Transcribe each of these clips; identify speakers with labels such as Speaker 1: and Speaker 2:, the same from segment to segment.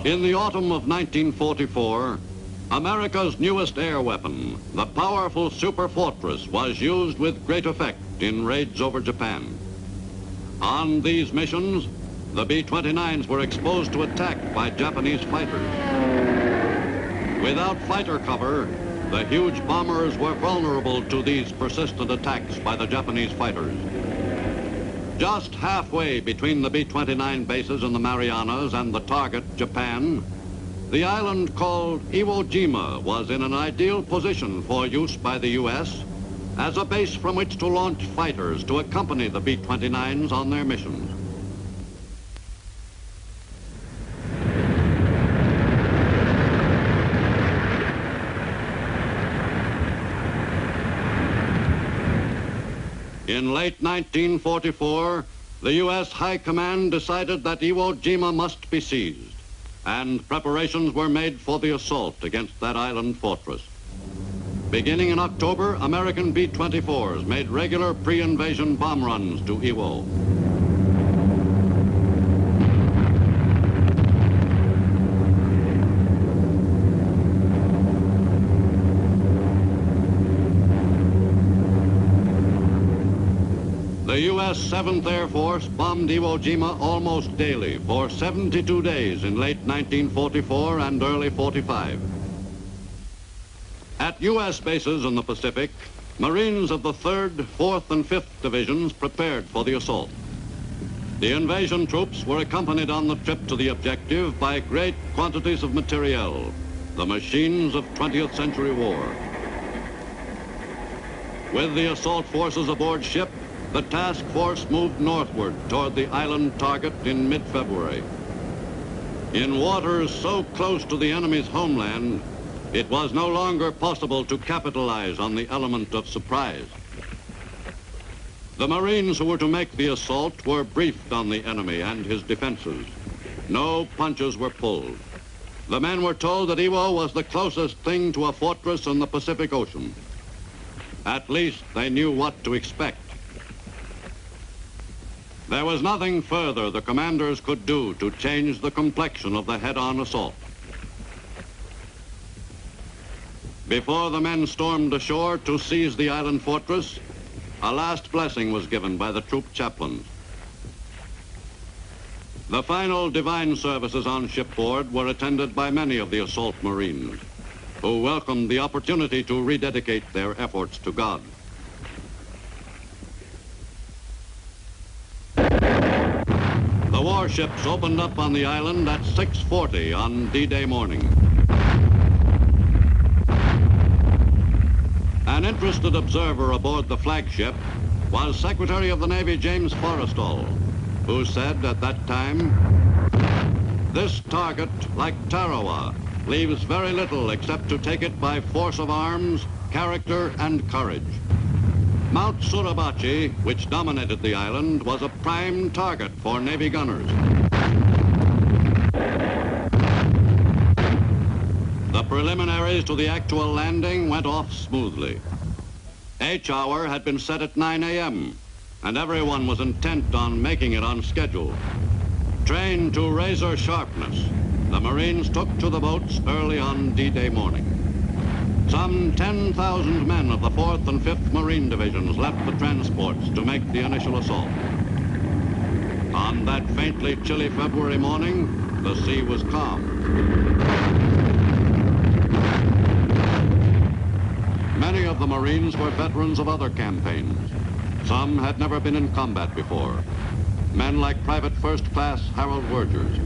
Speaker 1: In the autumn of 1944, America's newest air weapon, the powerful Super Fortress, was used with great effect in raids over Japan. On these missions, the B-29s were exposed to attack by Japanese fighters. Without fighter cover, the huge bombers were vulnerable to these persistent attacks by the Japanese fighters. Just halfway between the B-29 bases in the Marianas and the target, Japan, the island called Iwo Jima was in an ideal position for use by the U.S. as a base from which to launch fighters to accompany the B-29s on their missions. In late 1944, the U.S. High Command decided that Iwo Jima must be seized, and preparations were made for the assault against that island fortress. Beginning in October, American B-24s made regular pre-invasion bomb runs to Iwo. The U.S. 7th Air Force bombed Iwo Jima almost daily for 72 days in late 1944 and early 45. At U.S. bases in the Pacific, Marines of the 3rd, 4th, and 5th Divisions prepared for the assault. The invasion troops were accompanied on the trip to the objective by great quantities of materiel, the machines of 20th century war. With the assault forces aboard ship, the task force moved northward toward the island target in mid-February. In waters so close to the enemy's homeland, it was no longer possible to capitalize on the element of surprise. The Marines who were to make the assault were briefed on the enemy and his defenses. No punches were pulled. The men were told that Iwo was the closest thing to a fortress in the Pacific Ocean. At least they knew what to expect. There was nothing further the commanders could do to change the complexion of the head-on assault. Before the men stormed ashore to seize the island fortress, a last blessing was given by the troop chaplains. The final divine services on shipboard were attended by many of the assault Marines, who welcomed the opportunity to rededicate their efforts to God. The warships opened up on the island at 6:40 on D-Day morning. An interested observer aboard the flagship was Secretary of the Navy James Forrestal, who said at that time, "This target, like Tarawa, leaves very little except to take it by force of arms, character, and courage." Mount Suribachi, which dominated the island, was a prime target for Navy gunners. The preliminaries to the actual landing went off smoothly. H hour had been set at 9 a.m., and everyone was intent on making it on schedule. Trained to razor sharpness, the Marines took to the boats early on D-Day morning. Some 10,000 men of the 4th and 5th Marine Divisions left the transports to make the initial assault. On that faintly chilly February morning, the sea was calm. Many of the Marines were veterans of other campaigns. Some had never been in combat before. Men like Private First Class Harold Wergers.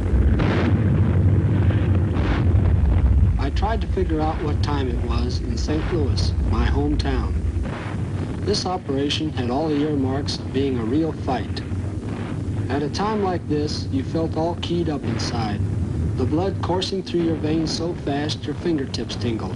Speaker 2: I tried to figure out what time it was in St. Louis, my hometown. This operation had all the earmarks of being a real fight. At a time like this, you felt all keyed up inside, the blood coursing through your veins so fast your fingertips tingled.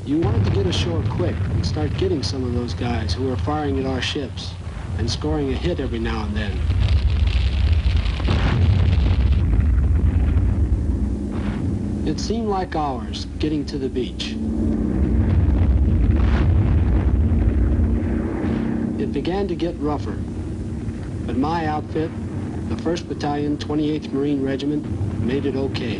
Speaker 2: You wanted to get ashore quick and start getting some of those guys who were firing at our ships and scoring a hit every now and then. It seemed like hours getting to the beach. began to get rougher, but my outfit, the 1st Battalion, 28th Marine Regiment, made it okay.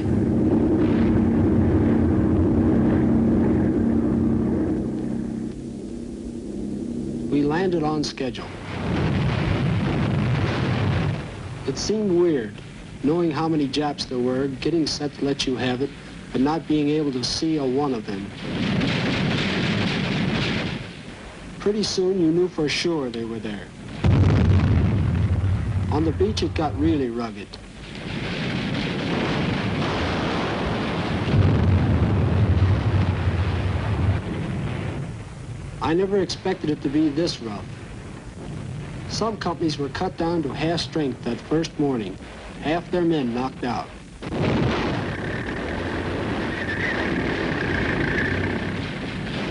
Speaker 2: We landed on schedule. It seemed weird, knowing how many Japs there were, getting set to let you have it, but not being able to see a one of them. Pretty soon you knew for sure they were there. On the beach it got really rugged. I never expected it to be this rough. Some companies were cut down to half strength that first morning, half their men knocked out.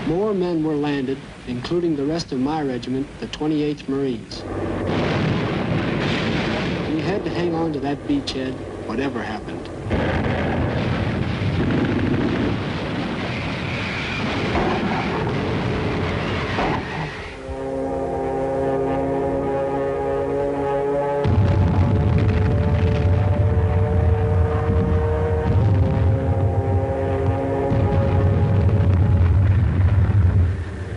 Speaker 2: More men were landed, including the rest of my regiment, the 28th Marines. We had to hang on to that beachhead, whatever happened.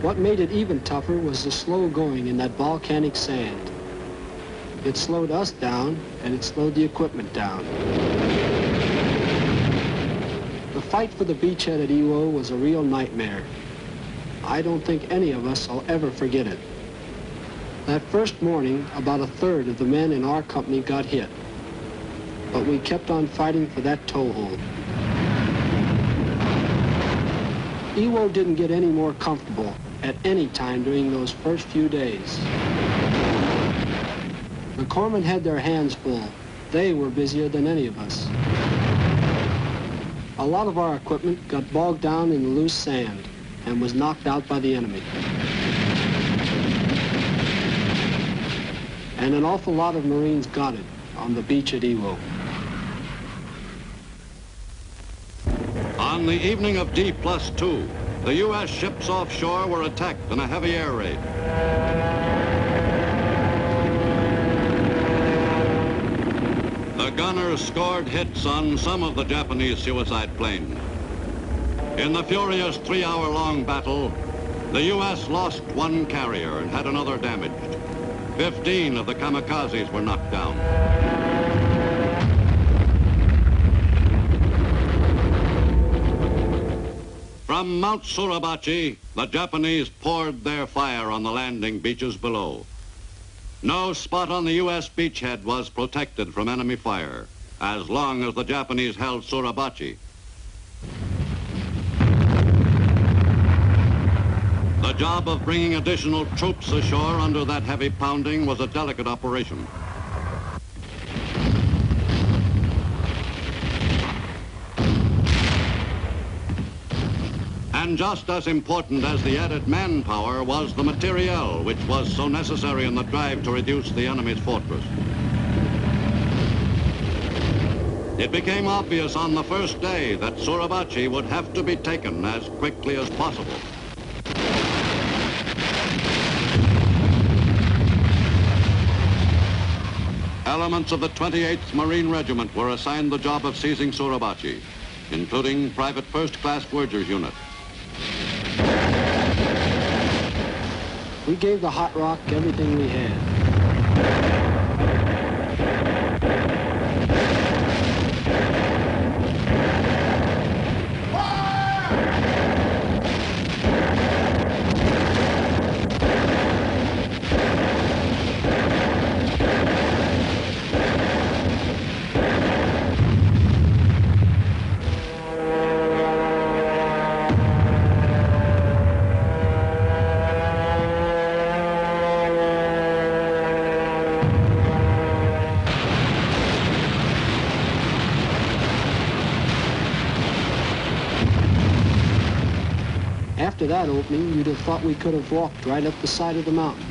Speaker 2: What made it even tougher was the slow going in that volcanic sand. It slowed us down, and it slowed the equipment down. The fight for the beachhead at Iwo was a real nightmare. I don't think any of us will ever forget it. That first morning, about a third of the men in our company got hit. But we kept on fighting for that toehold. Iwo didn't get any more comfortable at any time during those first few days. The corpsmen had their hands full. They were busier than any of us. A lot of our equipment got bogged down in the loose sand and was knocked out by the enemy. And an awful lot of Marines got it on the beach at Iwo.
Speaker 1: On the evening of D+2, the U.S. ships offshore were attacked in a heavy air raid. The gunners scored hits on some of the Japanese suicide planes. In the furious 3-hour-long battle, the U.S. lost one carrier and had another damaged. 15 of the kamikazes were knocked down. From Mount Suribachi, the Japanese poured their fire on the landing beaches below. No spot on the U.S. beachhead was protected from enemy fire as long as the Japanese held Suribachi. The job of bringing additional troops ashore under that heavy pounding was a delicate operation. And just as important as the added manpower was the materiel, which was so necessary in the drive to reduce the enemy's fortress. It became obvious on the first day that Suribachi would have to be taken as quickly as possible. Elements of the 28th Marine Regiment were assigned the job of seizing Suribachi, including Private First Class Werger's unit.
Speaker 2: We gave the Hot Rock everything we had. After that opening, you'd have thought we could have walked right up the side of the mountain.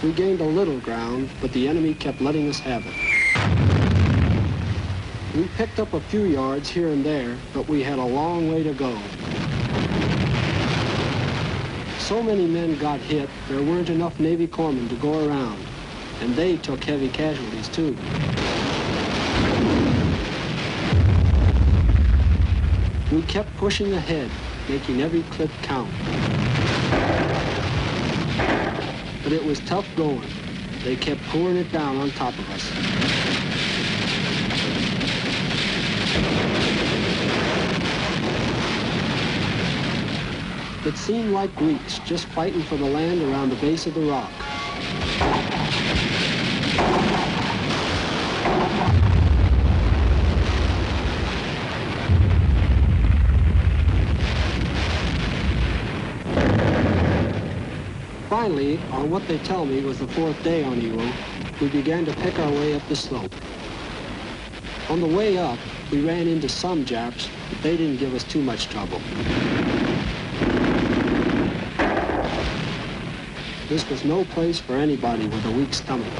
Speaker 2: We gained a little ground, but the enemy kept letting us have it. We picked up a few yards here and there, but we had a long way to go. so many men got hit, there weren't enough Navy corpsmen to go around, and they took heavy casualties too. We kept pushing ahead, making every clip count. But it was tough going. They kept pouring it down on top of us. It seemed like weeks just fighting for the land around the base of the rock. Finally, on what they tell me was the 4th day on Iwo, we began to pick our way up the slope. On the way up, we ran into some Japs, but they didn't give us too much trouble. This was no place for anybody with a weak stomach.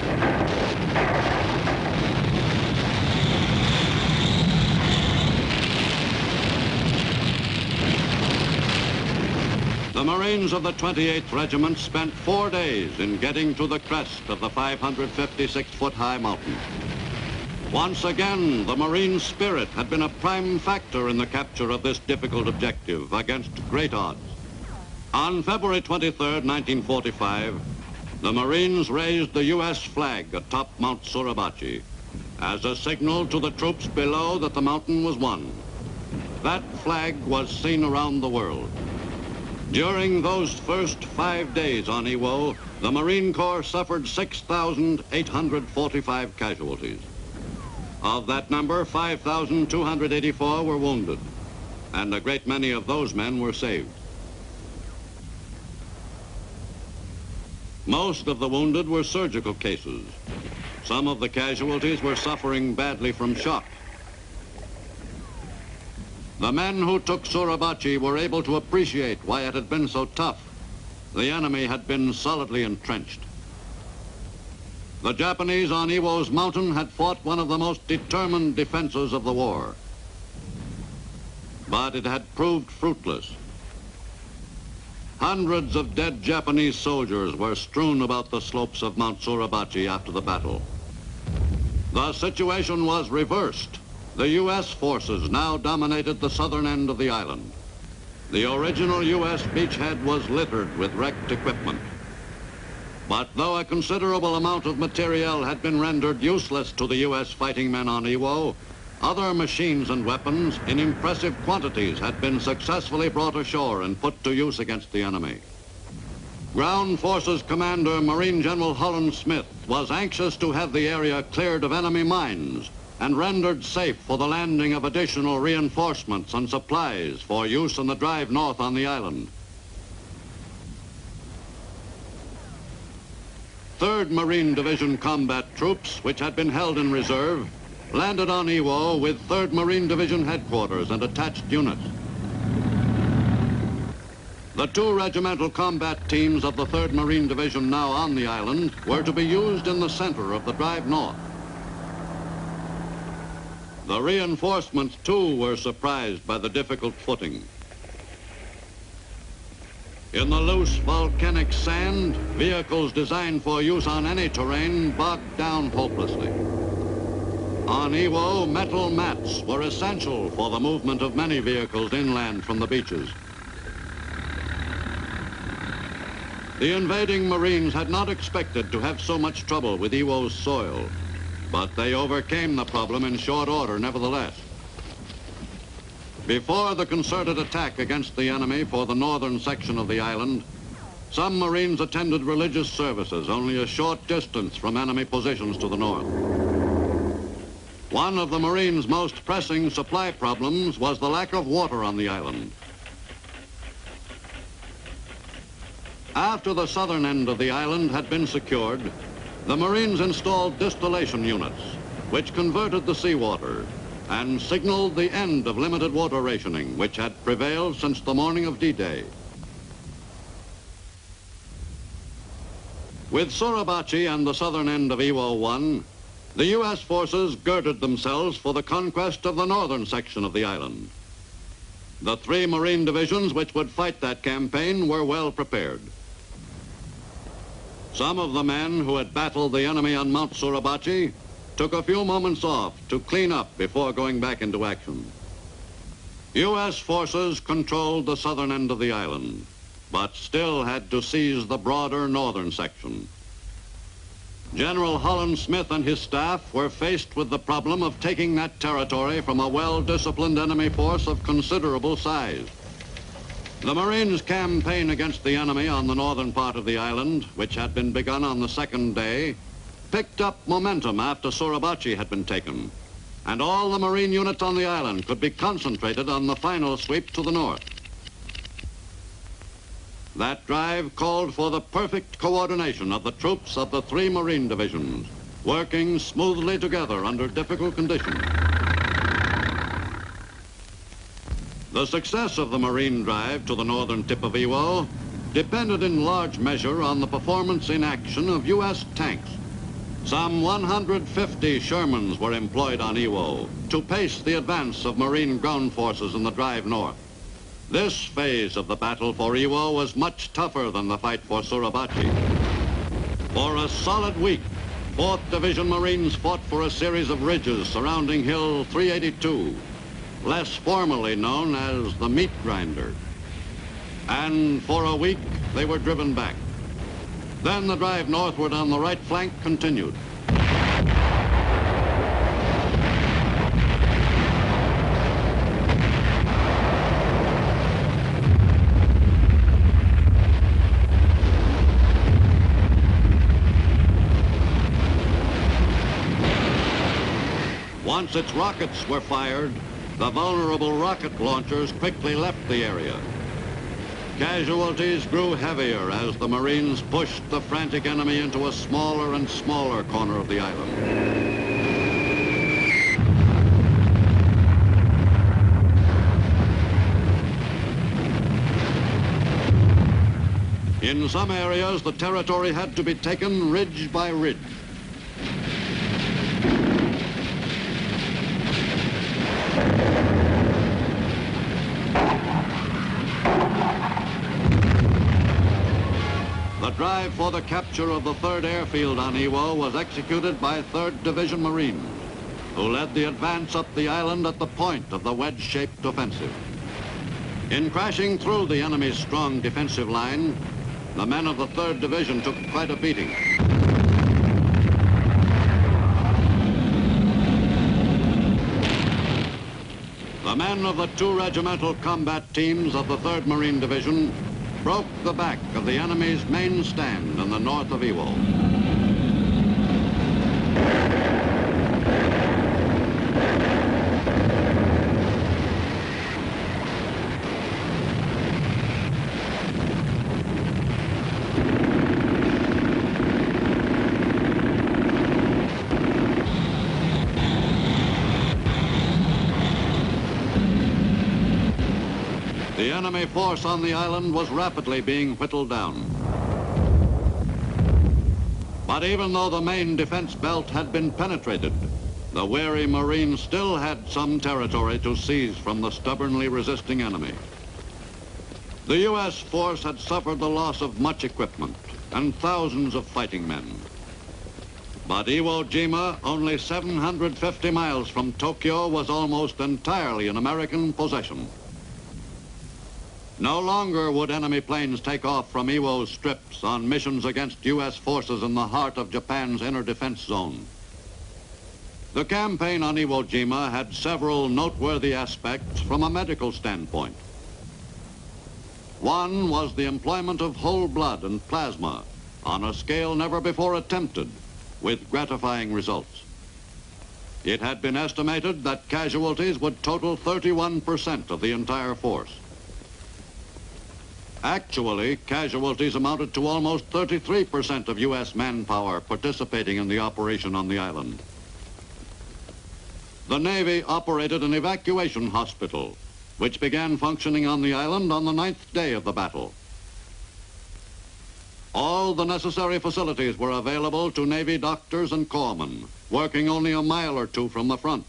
Speaker 1: The Marines of the 28th Regiment spent 4 days in getting to the crest of the 556-foot-high mountain. Once again, the Marine spirit had been a prime factor in the capture of this difficult objective against great odds. On February 23, 1945, the Marines raised the U.S. flag atop Mount Suribachi as a signal to the troops below that the mountain was won. That flag was seen around the world. During those first 5 days on Iwo, the Marine Corps suffered 6,845 casualties. Of that number, 5,284 were wounded, and a great many of those men were saved. Most of the wounded were surgical cases. Some of the casualties were suffering badly from shock. The men who took Suribachi were able to appreciate why it had been so tough. The enemy had been solidly entrenched. The Japanese on Iwo's mountain had fought one of the most determined defenses of the war. But it had proved fruitless. Hundreds of dead Japanese soldiers were strewn about the slopes of Mount Suribachi after the battle. The situation was reversed. The U.S. forces now dominated the southern end of the island. The original U.S. beachhead was littered with wrecked equipment. But though a considerable amount of materiel had been rendered useless to the U.S. fighting men on Iwo, other machines and weapons in impressive quantities had been successfully brought ashore and put to use against the enemy. Ground Forces Commander Marine General Holland Smith was anxious to have the area cleared of enemy mines and rendered safe for the landing of additional reinforcements and supplies for use in the drive north on the island. 3rd Marine Division combat troops, which had been held in reserve, landed on Iwo with 3rd Marine Division headquarters and attached units. The 2 regimental combat teams of the 3rd Marine Division now on the island were to be used in the center of the drive north. The reinforcements, too, were surprised by the difficult footing. In the loose volcanic sand, vehicles designed for use on any terrain bogged down hopelessly. On Iwo, metal mats were essential for the movement of many vehicles inland from the beaches. The invading Marines had not expected to have so much trouble with Iwo's soil, but they overcame the problem in short order nevertheless. Before the concerted attack against the enemy for the northern section of the island, some Marines attended religious services only a short distance from enemy positions to the north. One of the Marines' most pressing supply problems was the lack of water on the island. After the southern end of the island had been secured, the Marines installed distillation units, which converted the seawater and signaled the end of limited water rationing, which had prevailed since the morning of D-Day. With Suribachi and the southern end of Iwo won, the U.S. forces girded themselves for the conquest of the northern section of the island. The 3 Marine divisions which would fight that campaign were well prepared. Some of the men who had battled the enemy on Mount Suribachi took a few moments off to clean up before going back into action. U.S. forces controlled the southern end of the island, but still had to seize the broader northern section. General Holland Smith and his staff were faced with the problem of taking that territory from a well-disciplined enemy force of considerable size. The Marines' campaign against the enemy on the northern part of the island, which had been begun on the 2nd day, picked up momentum after Suribachi had been taken, and all the Marine units on the island could be concentrated on the final sweep to the north. That drive called for the perfect coordination of the troops of the 3 Marine divisions, working smoothly together under difficult conditions. The success of the Marine drive to the northern tip of Iwo depended in large measure on the performance in action of U.S. tanks. Some 150 Shermans were employed on Iwo to pace the advance of Marine ground forces in the drive north. This phase of the battle for Iwo was much tougher than the fight for Suribachi. For a solid week, 4th Division Marines fought for a series of ridges surrounding Hill 382, less formally known as the Meat Grinder. And for a week, they were driven back. Then the drive northward on the right flank continued. Once its rockets were fired, the vulnerable rocket launchers quickly left the area. Casualties grew heavier as the Marines pushed the frantic enemy into a smaller and smaller corner of the island. In some areas, the territory had to be taken ridge by ridge. The drive for the capture of the 3rd Airfield on Iwo was executed by 3rd Division Marines, who led the advance up the island at the point of the wedge-shaped offensive. In crashing through the enemy's strong defensive line, the men of the 3rd Division took quite a beating. The men of the 2 regimental combat teams of the 3rd Marine Division broke the back of the enemy's main stand in the north of Iwo. The enemy force on the island was rapidly being whittled down. But even though the main defense belt had been penetrated, the wary Marines still had some territory to seize from the stubbornly resisting enemy. The U.S. force had suffered the loss of much equipment and thousands of fighting men. But Iwo Jima, only 750 miles from Tokyo, was almost entirely in American possession. No longer would enemy planes take off from Iwo's strips on missions against U.S. forces in the heart of Japan's inner defense zone. The campaign on Iwo Jima had several noteworthy aspects from a medical standpoint. One was the employment of whole blood and plasma on a scale never before attempted, with gratifying results. It had been estimated that casualties would total 31% of the entire force. Actually, casualties amounted to almost 33% of U.S. manpower participating in the operation on the island. The Navy operated an evacuation hospital, which began functioning on the island on the 9th day of the battle. All the necessary facilities were available to Navy doctors and corpsmen, working only a mile or two from the front.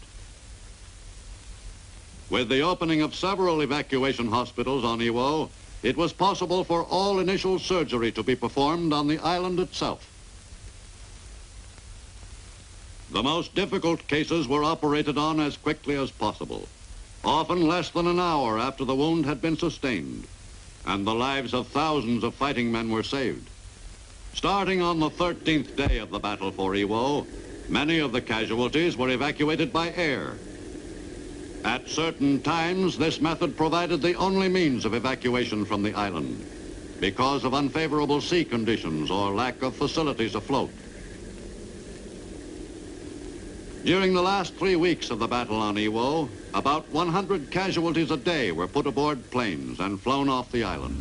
Speaker 1: With the opening of several evacuation hospitals on Iwo, it was possible for all initial surgery to be performed on the island itself. The most difficult cases were operated on as quickly as possible, often less than an hour after the wound had been sustained, and the lives of thousands of fighting men were saved. Starting on the 13th day of the battle for Iwo, many of the casualties were evacuated by air. At certain times, this method provided the only means of evacuation from the island because of unfavorable sea conditions or lack of facilities afloat. During the last 3 weeks of the battle on Iwo, about 100 casualties a day were put aboard planes and flown off the island.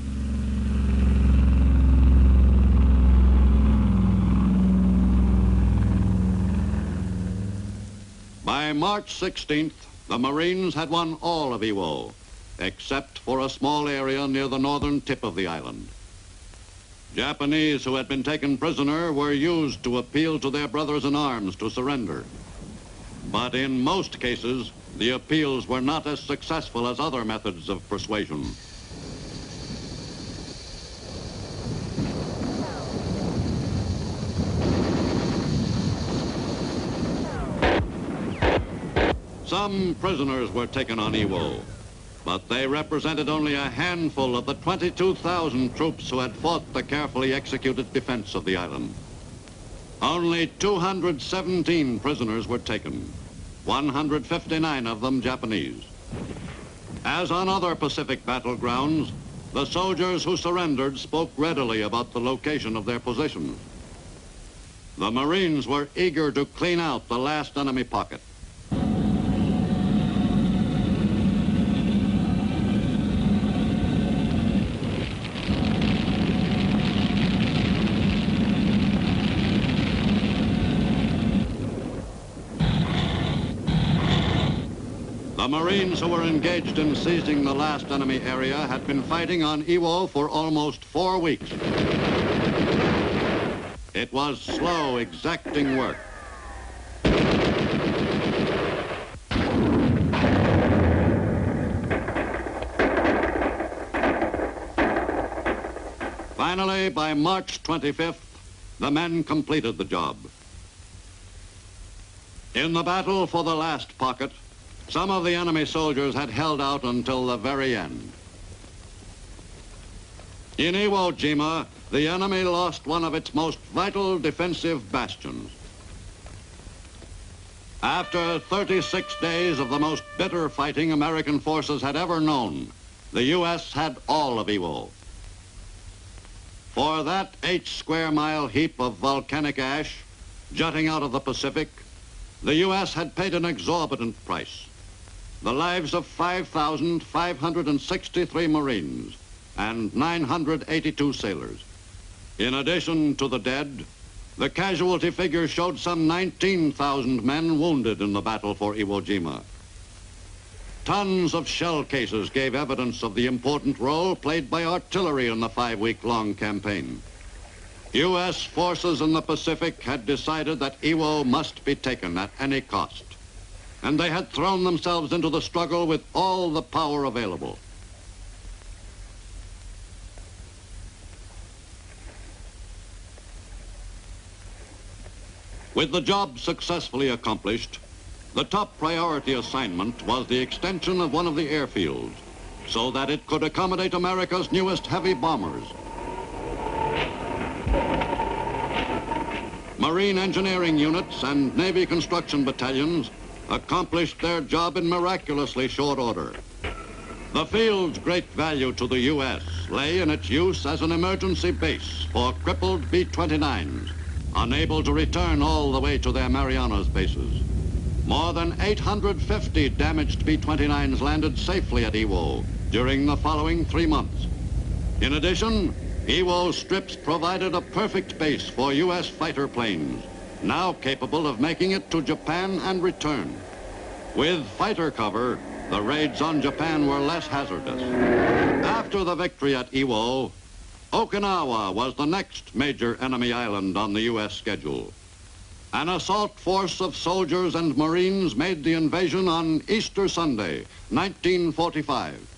Speaker 1: By March 16th, the Marines had won all of Iwo, except for a small area near the northern tip of the island. Japanese who had been taken prisoner were used to appeal to their brothers in arms to surrender. But in most cases, the appeals were not as successful as other methods of persuasion. Some prisoners were taken on Iwo, but they represented only a handful of the 22,000 troops who had fought the carefully executed defense of the island. Only 217 prisoners were taken, 159 of them Japanese. As on other Pacific battlegrounds, the soldiers who surrendered spoke readily about the location of their positions. The Marines were eager to clean out the last enemy pocket. The Marines who were engaged in seizing the last enemy area had been fighting on Iwo for almost 4 weeks. It was slow, exacting work. Finally, by March 25th, the men completed the job. In the battle for the last pocket, some of the enemy soldiers had held out until the very end. In Iwo Jima, the enemy lost one of its most vital defensive bastions. After 36 days of the most bitter fighting American forces had ever known, the U.S. had all of Iwo. For that 8-square-mile heap of volcanic ash jutting out of the Pacific, the U.S. had paid an exorbitant price. The lives of 5,563 Marines and 982 sailors. In addition to the dead, the casualty figure showed some 19,000 men wounded in the battle for Iwo Jima. Tons of shell cases gave evidence of the important role played by artillery in the 5-week-long campaign. U.S. forces in the Pacific had decided that Iwo must be taken at any cost, and they had thrown themselves into the struggle with all the power available. With the job successfully accomplished, the top priority assignment was the extension of one of the airfields so that it could accommodate America's newest heavy bombers. Marine engineering units and Navy construction battalions accomplished their job in miraculously short order. The field's great value to the U.S. lay in its use as an emergency base for crippled B-29s, unable to return all the way to their Marianas bases. More than 850 damaged B-29s landed safely at Iwo during the following 3 months. In addition, Iwo strips provided a perfect base for U.S. fighter planes, now capable of making it to Japan and return. With fighter cover, the raids on Japan were less hazardous. After the victory at Iwo, Okinawa was the next major enemy island on the U.S. schedule. An assault force of soldiers and Marines made the invasion on Easter Sunday, 1945.